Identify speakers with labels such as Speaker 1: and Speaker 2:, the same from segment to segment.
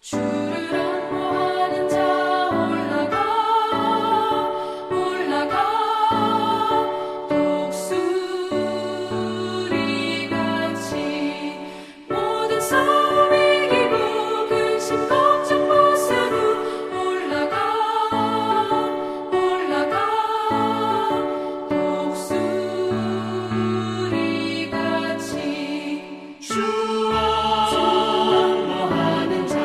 Speaker 1: 주를 안모하는 자 올라가 독수리같이 모든 싸움 이기고 근심 걱정 벗어도 올라가 독수리같이 주 안모하는 자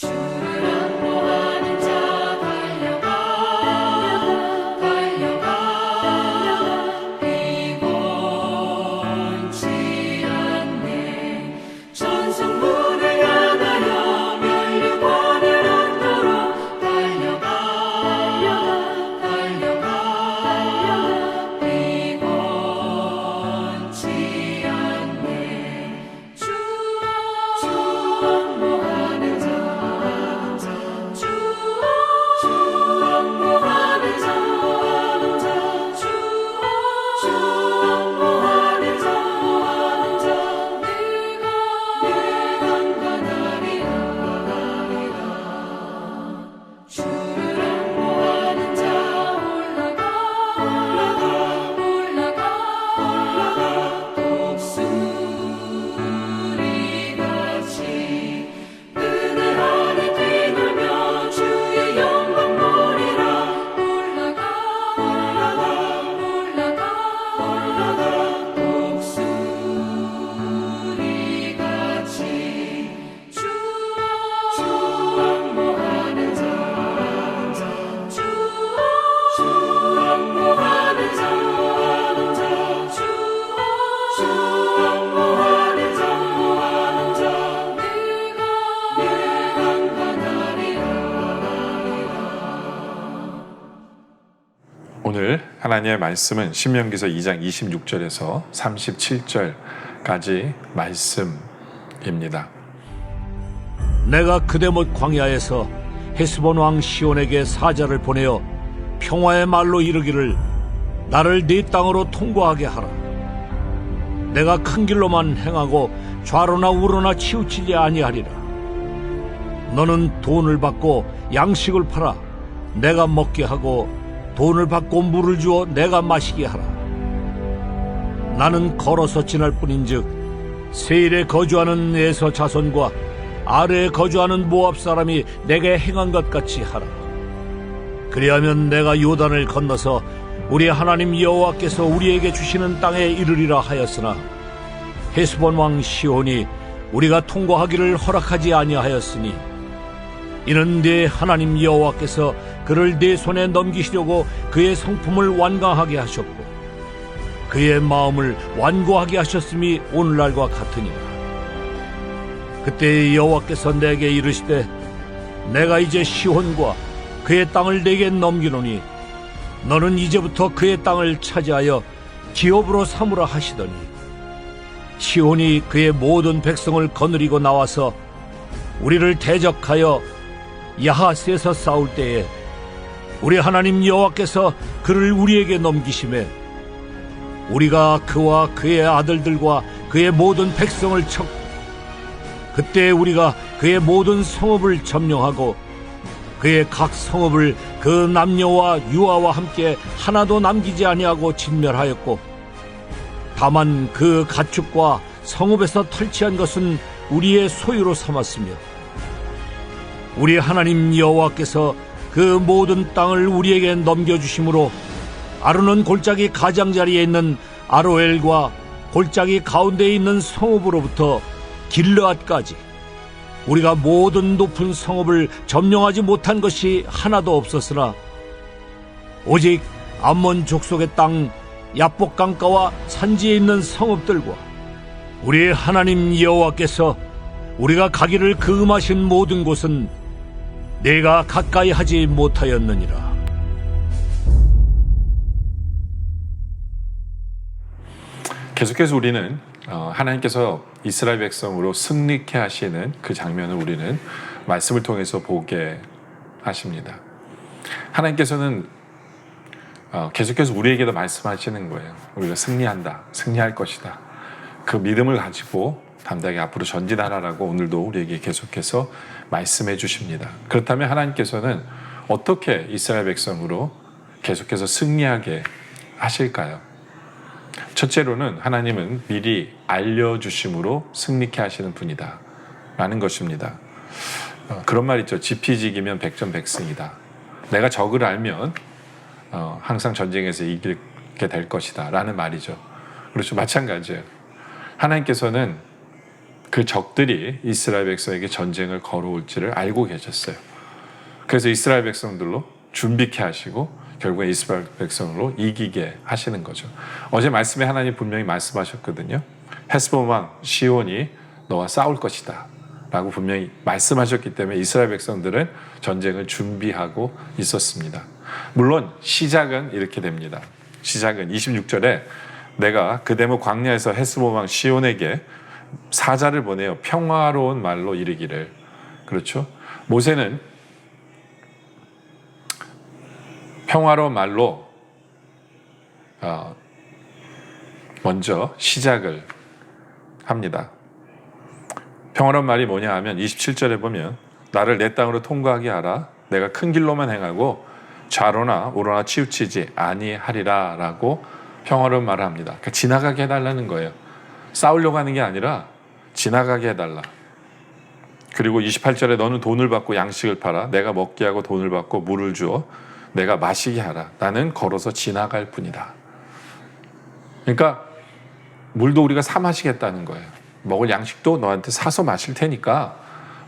Speaker 1: 주를 안모하는 자 달려가 피곤치 않네 천성문을 향하여 면류관을 얻도록 달려가 피곤치 않네 주 안모하는 자
Speaker 2: 오늘 하나님의 말씀은 신명기서 2장 26절에서 37절까지 말씀입니다.
Speaker 3: 내가 그대못 광야에서 헤스본 왕 시온에게 사자를 보내어 평화의 말로 이르기를 나를 네 땅으로 통과하게 하라. 내가 큰 길로만 행하고 좌로나 우로나 치우치지 아니하리라. 너는 돈을 받고 양식을 팔아 내가 먹게 하고 돈을 받고 물을 주어 내가 마시게 하라. 나는 걸어서 지날 뿐인즉 세일에 거주하는 에서 자손과 아래에 거주하는 모압 사람이 내게 행한 것 같이 하라. 그리하면 내가 요단을 건너서 우리 하나님 여호와께서 우리에게 주시는 땅에 이르리라 하였으나 헤스본 왕 시온이 우리가 통과하기를 허락하지 아니하였으니 이는 네 하나님 여호와께서 그를 네 손에 넘기시려고 그의 성품을 완강하게 하셨고 그의 마음을 완고하게 하셨음이 오늘날과 같으니라. 그때 여호와께서 내게 이르시되 내가 이제 시온과 그의 땅을 내게 넘기노니 너는 이제부터 그의 땅을 차지하여 기업으로 삼으라 하시더니 시온이 그의 모든 백성을 거느리고 나와서 우리를 대적하여 야하스에서 싸울 때에 우리 하나님 여호와께서 그를 우리에게 넘기심에 우리가 그와 그의 아들들과 그의 모든 백성을 쳤고 그때 우리가 그의 모든 성읍을 점령하고 그의 각 성읍을 그 남녀와 유아와 함께 하나도 남기지 아니하고 진멸하였고 다만 그 가축과 성읍에서 털취한 것은 우리의 소유로 삼았으며 우리 하나님 여호와께서 그 모든 땅을 우리에게 넘겨주심으로 아론은 골짜기 가장자리에 있는 아로엘과 골짜기 가운데에 있는 성읍으로부터 길르앗까지 우리가 모든 높은 성읍을 점령하지 못한 것이 하나도 없었으나 오직 암몬 족속의 땅 야복 강가와 산지에 있는 성읍들과 우리 하나님 여호와께서 우리가 가기를 금하신 모든 곳은 내가 가까이 하지 못하였느니라.
Speaker 2: 계속해서 우리는 하나님께서 이스라엘 백성으로 승리케 하시는 그 장면을 우리는 말씀을 통해서 보게 하십니다. 하나님께서는 계속해서 우리에게도 말씀하시는 거예요. 우리가 승리한다, 승리할 것이다. 그 믿음을 가지고 담대하게 앞으로 전진하라라고 오늘도 우리에게 계속해서 말씀해 주십니다. 그렇다면 하나님께서는 어떻게 이스라엘 백성으로 계속해서 승리하게 하실까요? 첫째로는 하나님은 미리 알려주심으로 승리케 하시는 분이다 라는 것입니다. 그런 말 있죠. 지피지기면 백전백승이다. 내가 적을 알면 항상 전쟁에서 이기게 될 것이다 라는 말이죠. 그렇죠. 마찬가지예요. 하나님께서는 그 적들이 이스라엘 백성에게 전쟁을 걸어올지를 알고 계셨어요. 그래서 이스라엘 백성들로 준비케 하시고 결국에 이스라엘 백성으로 이기게 하시는 거죠. 어제 말씀에 하나님 분명히 말씀하셨거든요. 헤스본 왕 시온이 너와 싸울 것이다 라고 분명히 말씀하셨기 때문에 이스라엘 백성들은 전쟁을 준비하고 있었습니다. 물론 시작은 이렇게 됩니다. 시작은 26절에 내가 그대무 광야에서 헤스본 왕 시온에게 사자를 보내어 평화로운 말로 이르기를. 그렇죠? 모세는 평화로운 말로 먼저 시작을 합니다. 평화로운 말이 뭐냐 하면 27절에 보면 나를 내 땅으로 통과하게 하라. 내가 큰 길로만 행하고 좌로나 우로나 치우치지 아니하리라 라고 평화로운 말을 합니다. 그러니까 지나가게 해달라는 거예요. 싸우려고 하는 게 아니라 지나가게 해달라. 그리고 28절에 너는 돈을 받고 양식을 팔아 내가 먹게 하고 돈을 받고 물을 주어 내가 마시게 하라. 나는 걸어서 지나갈 뿐이다. 그러니까 물도 우리가 사 마시겠다는 거예요. 먹을 양식도 너한테 사서 마실 테니까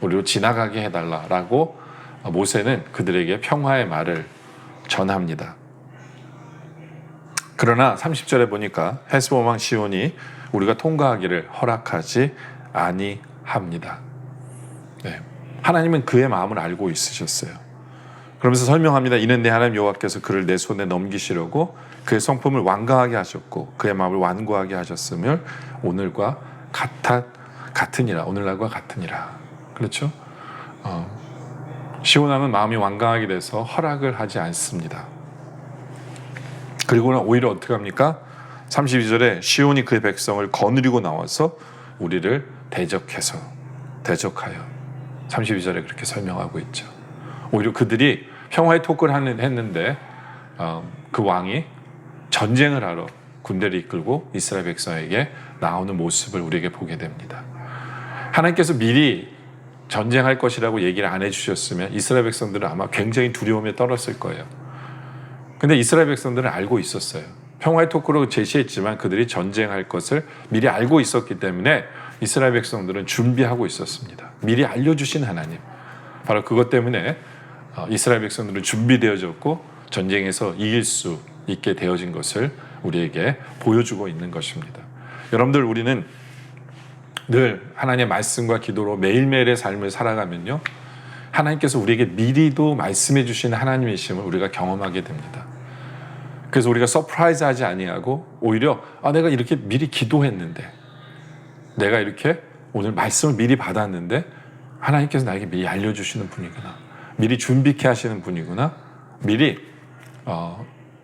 Speaker 2: 우리로 지나가게 해달라라고 모세는 그들에게 평화의 말을 전합니다. 그러나 30절에 보니까 헤스본 왕 시온이 우리가 통과하기를 허락하지 아니합니다. 네. 하나님은 그의 마음을 알고 있으셨어요. 그러면서 설명합니다. 이는 내 하나님 여호와께서 그를 내 손에 넘기시려고 그의 성품을 완강하게 하셨고 그의 마음을 완고하게 하셨으며 오늘과 같으니라. 오늘날과 같으니라. 그렇죠? 시온 왕은 마음이 완강하게 돼서 허락을 하지 않습니다. 그리고는 오히려 어떻게 합니까? 32절에 시온이 그의 백성을 거느리고 나와서 우리를 대적하여 32절에 그렇게 설명하고 있죠. 오히려 그들이 평화의 토크를 했는데 그 왕이 전쟁을 하러 군대를 이끌고 이스라엘 백성에게 나오는 모습을 우리에게 보게 됩니다. 하나님께서 미리 전쟁할 것이라고 얘기를 안 해주셨으면 이스라엘 백성들은 아마 굉장히 두려움에 떨었을 거예요. 근데 이스라엘 백성들은 알고 있었어요. 평화의 토크로 제시했지만 그들이 전쟁할 것을 미리 알고 있었기 때문에 이스라엘 백성들은 준비하고 있었습니다. 미리 알려주신 하나님. 바로 그것 때문에 이스라엘 백성들은 준비되어졌고 전쟁에서 이길 수 있게 되어진 것을 우리에게 보여주고 있는 것입니다. 여러분들, 우리는 늘 하나님의 말씀과 기도로 매일매일의 삶을 살아가면요, 하나님께서 우리에게 미리도 말씀해 주시는 하나님이심을 우리가 경험하게 됩니다. 그래서 우리가 서프라이즈 하지 아니하고 오히려 내가 이렇게 미리 기도했는데, 내가 이렇게 오늘 말씀을 미리 받았는데 하나님께서 나에게 미리 알려주시는 분이구나, 미리 준비케 하시는 분이구나, 미리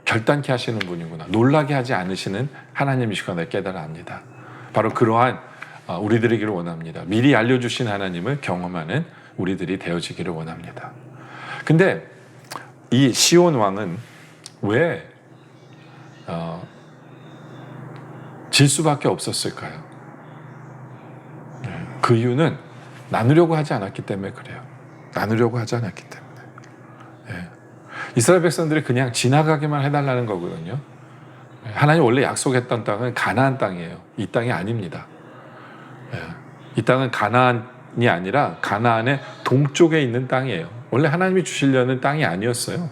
Speaker 2: 결단케 하시는 분이구나. 놀라게 하지 않으시는 하나님이시구나 깨달아 합니다. 바로 그러한 우리들이기를 원합니다. 미리 알려주신 하나님을 경험하는 우리들이 되어지기를 원합니다. 근데 이 시온 왕은 왜 질 수밖에 없었을까요? 그 이유는 나누려고 하지 않았기 때문에 그래요. 나누려고 하지 않았기 때문에. 이스라엘 백성들이 그냥 지나가기만 해달라는 거거든요. 하나님 원래 약속했던 땅은 가나안 땅이에요. 이 땅이 아닙니다. 이 땅은 가나안이 아니라 가나안의 동쪽에 있는 땅이에요. 원래 하나님이 주시려는 땅이 아니었어요.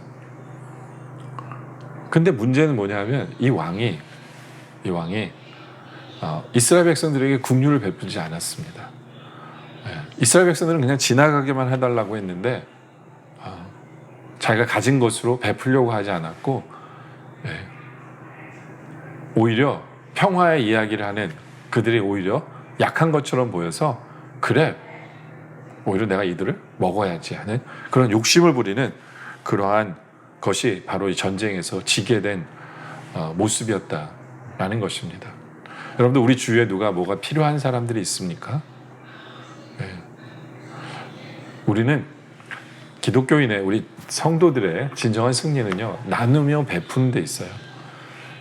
Speaker 2: 근데 문제는 뭐냐면 이 왕이 이스라엘 백성들에게 긍휼을 베풀지 않았습니다. 이스라엘 백성들은 그냥 지나가기만 해달라고 했는데 자기가 가진 것으로 베풀려고 하지 않았고 오히려 평화의 이야기를 하는 그들이 오히려 약한 것처럼 보여서 그래 오히려 내가 이들을 먹어야지 하는 그런 욕심을 부리는 그러한 것이 바로 이 전쟁에서 지게 된 모습이었다라는 것입니다. 여러분들 우리 주위에 누가 뭐가 필요한 사람들이 있습니까? 우리는 기독교인의 우리 성도들의 진정한 승리는요 나누며 베푸는 데 있어요.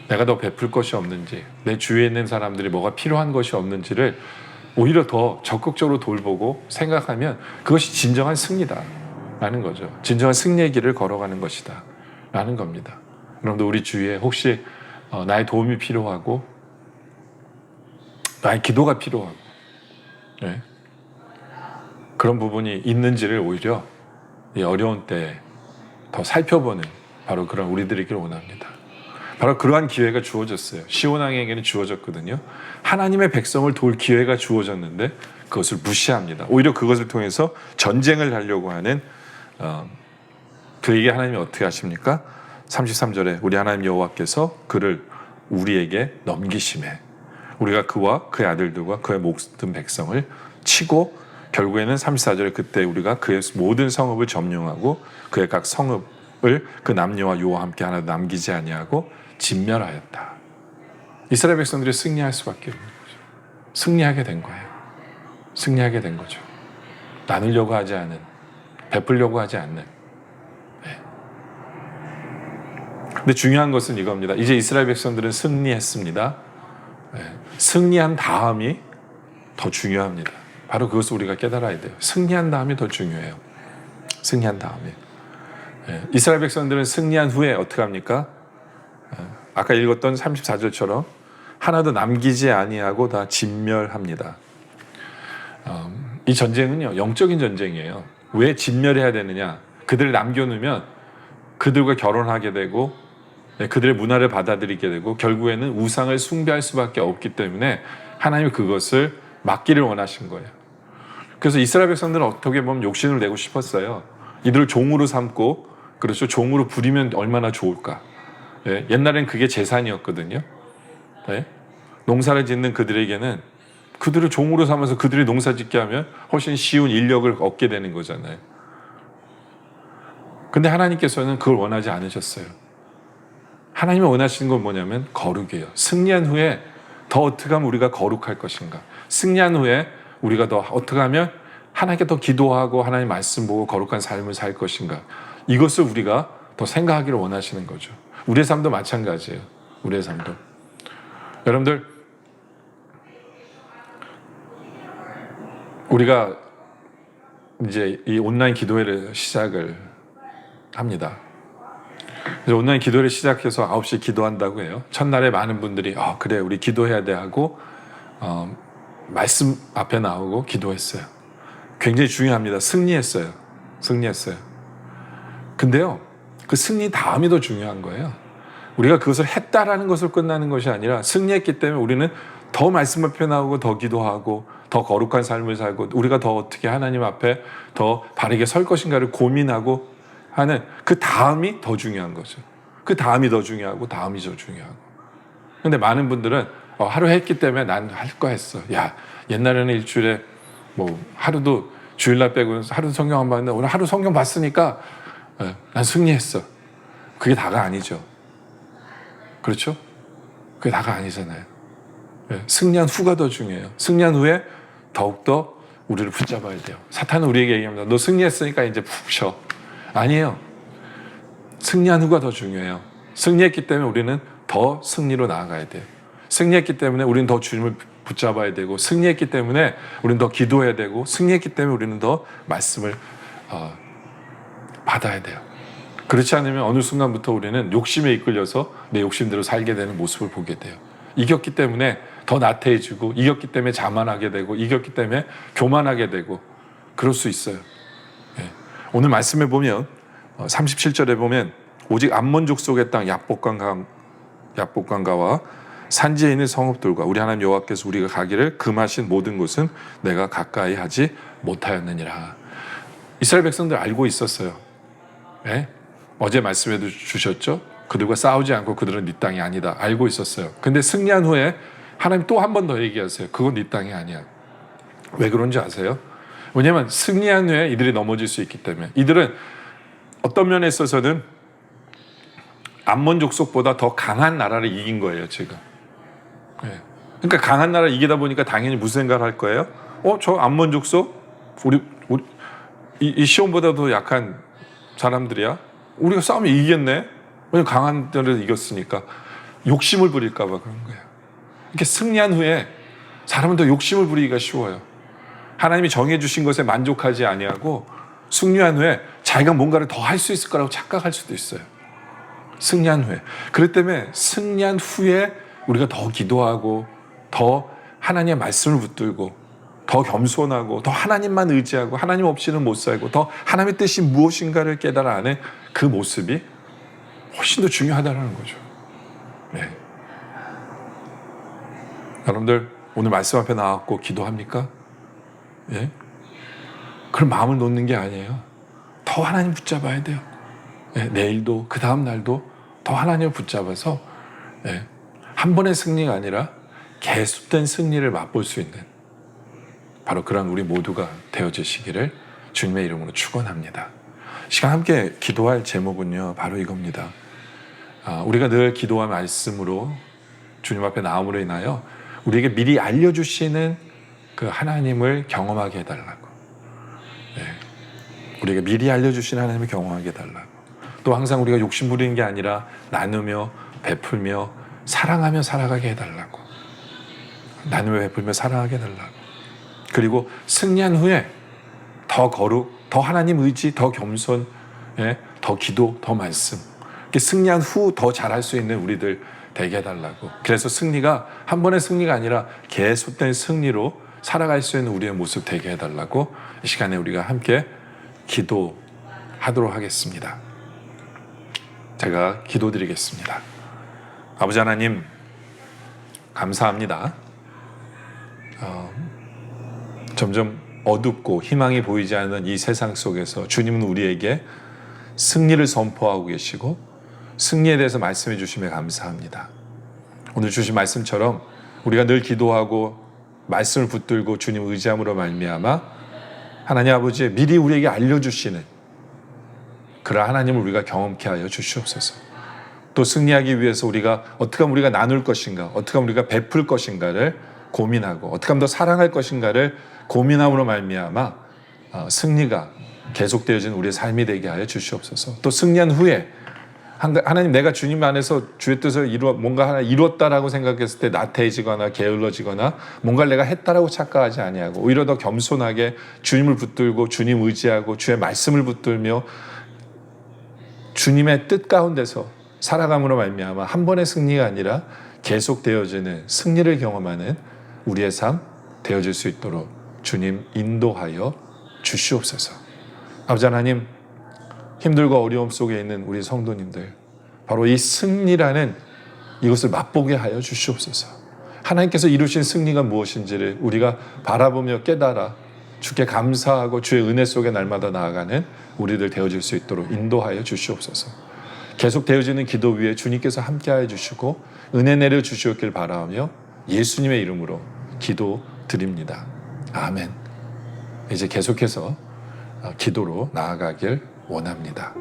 Speaker 2: 내가 더 베풀 것이 없는지 내 주위에 있는 사람들이 뭐가 필요한 것이 없는지를 오히려 더 적극적으로 돌보고 생각하면 그것이 진정한 승리다 라는 거죠. 진정한 승리의 길을 걸어가는 것이다 라는 겁니다. 여러분들 우리 주위에 혹시 나의 도움이 필요하고 나의 기도가 필요하고 그런 부분이 있는지를 오히려 이 어려운 때 더 살펴보는 바로 그런 우리들이기를 원합니다. 바로 그러한 기회가 주어졌어요. 시온 왕에게는 주어졌거든요. 하나님의 백성을 도울 기회가 주어졌는데 그것을 무시합니다. 오히려 그것을 통해서 전쟁을 하려고 하는 그에게 하나님이 어떻게 하십니까? 33절에 우리 하나님 여호와께서 그를 우리에게 넘기심에 우리가 그와 그의 아들들과 그의 모든 백성을 치고 결국에는 34절에 그때 우리가 그의 모든 성읍을 점령하고 그의 각 성읍을 그 남녀와 요와 함께 하나도 남기지 아니하고 진멸하였다. 이스라엘 백성들이 승리할 수밖에 없는 거죠. 승리하게 된 거예요. 승리하게 된 거죠. 나누려고 하지 않은, 베풀려고 하지 않는. 근데 중요한 것은 이겁니다. 이제 이스라엘 백성들은 승리했습니다. 승리한 다음이 더 중요합니다. 바로 그것을 우리가 깨달아야 돼요. 승리한 다음이 더 중요해요. 승리한 다음에. 이스라엘 백성들은 승리한 후에 어떻게 합니까? 아까 읽었던 34절처럼 하나도 남기지 아니하고 다 진멸합니다. 이 전쟁은요 영적인 전쟁이에요. 왜 진멸해야 되느냐? 그들을 남겨놓으면 그들과 결혼하게 되고 그들의 문화를 받아들이게 되고 결국에는 우상을 숭배할 수밖에 없기 때문에 하나님이 그것을 막기를 원하신 거예요. 그래서 이스라엘 백성들은 어떻게 보면 욕심을 내고 싶었어요. 이들을 종으로 삼고 그렇죠. 종으로 부리면 얼마나 좋을까. 옛날엔 그게 재산이었거든요. 농사를 짓는 그들에게는 그들을 종으로 삼아서 그들이 농사 짓게 하면 훨씬 쉬운 인력을 얻게 되는 거잖아요. 근데 하나님께서는 그걸 원하지 않으셨어요. 하나님이 원하시는 건 뭐냐면 거룩이에요. 승리한 후에 더 어떻게 하면 우리가 거룩할 것인가. 승리한 후에 우리가 더 어떻게 하면 하나님께 더 기도하고 하나님 말씀 보고 거룩한 삶을 살 것인가. 이것을 우리가 더 생각하기를 원하시는 거죠. 우리의 삶도 마찬가지예요. 우리의 삶도. 여러분들 우리가 이제 이 온라인 기도회를 시작을 합니다. 그래서 온라인 기도회를 시작해서 9시에 기도한다고 해요. 첫날에 많은 분들이 그래 우리 기도해야 돼 하고 말씀 앞에 나오고 기도했어요. 굉장히 중요합니다. 승리했어요. 근데요 그 승리 다음이 더 중요한 거예요. 우리가 그것을 했다라는 것을 끝나는 것이 아니라 승리했기 때문에 우리는 더 말씀 앞에 나오고 더 기도하고 더 거룩한 삶을 살고 우리가 더 어떻게 하나님 앞에 더 바르게 설 것인가를 고민하고 하는 그 다음이 더 중요한 거죠. 그 다음이 더 중요하고 다음이 더 중요하고. 근데 많은 분들은 하루 했기 때문에 난 할 거 했어. 야 옛날에는 일주일에 뭐 하루도 주일날 빼고 하루 성경 안 봤는데 오늘 하루 성경 봤으니까 난 승리했어. 그게 다가 아니죠. 그렇죠? 그게 다가 아니잖아요. 승리한 후가 더 중요해요. 승리한 후에 더욱더 우리를 붙잡아야 돼요. 사탄은 우리에게 얘기합니다. 너 승리했으니까 이제 푹 쉬어. 아니에요. 승리한 후가 더 중요해요. 승리했기 때문에 우리는 더 승리로 나아가야 돼요. 승리했기 때문에 우리는 더 주님을 붙잡아야 되고, 승리했기 때문에 우리는 더 기도해야 되고, 승리했기 때문에 우리는 더 말씀을 받아야 돼요. 그렇지 않으면 어느 순간부터 우리는 욕심에 이끌려서 내 욕심대로 살게 되는 모습을 보게 돼요. 이겼기 때문에 더 나태해지고, 이겼기 때문에 자만하게 되고, 이겼기 때문에 교만하게 되고, 그럴 수 있어요. 오늘 말씀에 보면 37절에 보면 오직 암몬 족속의 땅 야복강가와 산지에 있는 성읍들과 우리 하나님 여호와께서 우리가 가기를 금하신 모든 곳은 내가 가까이 하지 못하였느니라. 이스라엘 백성들 알고 있었어요. 어제 말씀에도 주셨죠. 그들과 싸우지 않고 그들은 네 땅이 아니다. 알고 있었어요. 근데 승리한 후에 하나님 또 한 번 더 얘기하세요. 그건 네 땅이 아니야. 왜 그런지 아세요? 왜냐하면 승리한 후에 이들이 넘어질 수 있기 때문에. 이들은 어떤 면에 있어서는 암몬 족속보다 더 강한 나라를 이긴 거예요, 지금. 그러니까 강한 나라를 이기다 보니까 당연히 무슨 생각을 할 거예요? 저 암몬 족속? 이 시온보다도 약한 사람들이야? 우리가 싸우면 이기겠네? 왜냐면 강한 데를 이겼으니까. 욕심을 부릴까 봐 그런 거예요. 이렇게 승리한 후에 사람은 더 욕심을 부리기가 쉬워요. 하나님이 정해주신 것에 만족하지 아니하고 승리한 후에 자기가 뭔가를 더 할 수 있을 거라고 착각할 수도 있어요. 승리한 후에. 그렇기 때문에 승리한 후에 우리가 더 기도하고 더 하나님의 말씀을 붙들고 더 겸손하고 더 하나님만 의지하고 하나님 없이는 못 살고 더 하나님의 뜻이 무엇인가를 깨달아 아는 그 모습이 훨씬 더 중요하다는 거죠. 여러분들 오늘 말씀 앞에 나왔고 기도합니까? 그런 마음을 놓는 게 아니에요. 더 하나님 붙잡아야 돼요. 내일도 그 다음 날도 더 하나님을 붙잡아서 한 번의 승리가 아니라 계속된 승리를 맛볼 수 있는 바로 그런 우리 모두가 되어지시기를 주님의 이름으로 축원합니다. 시간 함께 기도할 제목은요 바로 이겁니다. 우리가 늘 기도와 말씀으로 주님 앞에 나옴으로 인하여 우리에게 미리 알려주시는 그 하나님을 경험하게 해달라고. 우리에게 미리 알려주시는 하나님을 경험하게 해달라고. 또 항상 우리가 욕심 부리는 게 아니라 나누며 베풀며 사랑하며 살아가게 해달라고. 나누며 베풀며 사랑하게 해달라고. 그리고 승리한 후에 더 거룩, 더 하나님 의지, 더 겸손, 더 기도, 더 말씀. 이렇게 승리한 후 더 잘할 수 있는 우리들 되게 해달라고. 그래서 승리가 한 번의 승리가 아니라 계속된 승리로 살아갈 수 있는 우리의 모습 되게 해달라고 이 시간에 우리가 함께 기도하도록 하겠습니다. 제가 기도드리겠습니다. 아버지 하나님 감사합니다. 점점 어둡고 희망이 보이지 않는 이 세상 속에서 주님은 우리에게 승리를 선포하고 계시고 승리에 대해서 말씀해 주심에 감사합니다. 오늘 주신 말씀처럼 우리가 늘 기도하고 말씀을 붙들고 주님 의지함으로 말미암아 하나님 아버지 미리 우리에게 알려주시는 그러한 하나님을 우리가 경험케 하여 주시옵소서. 또 승리하기 위해서 우리가 어떻게 하면 우리가 나눌 것인가, 어떻게 하면 우리가 베풀 것인가를 고민하고 어떻게 하면 더 사랑할 것인가를 고민함으로 말미암아 승리가 계속되어진 우리의 삶이 되게 하여 주시옵소서. 또 승리한 후에 하나님 내가 주님 안에서 주의 뜻을 뭔가 하나 이뤘다라고 생각했을 때 나태해지거나 게을러지거나 뭔가를 내가 했다라고 착각하지 아니하고 오히려 더 겸손하게 주님을 붙들고 주님 의지하고 주의 말씀을 붙들며 주님의 뜻 가운데서 살아감으로 말미암아 한 번의 승리가 아니라 계속되어지는 승리를 경험하는 우리의 삶 되어질 수 있도록 주님 인도하여 주시옵소서. 아버지 하나님 힘들고 어려움 속에 있는 우리 성도님들 바로 이 승리라는 이것을 맛보게 하여 주시옵소서. 하나님께서 이루신 승리가 무엇인지를 우리가 바라보며 깨달아 주께 감사하고 주의 은혜 속에 날마다 나아가는 우리들 되어질 수 있도록 인도하여 주시옵소서. 계속 되어지는 기도 위에 주님께서 함께하여 주시고 은혜 내려 주시옵길 바라며 예수님의 이름으로 기도드립니다. 아멘. 이제 계속해서 기도로 나아가길 원합니다.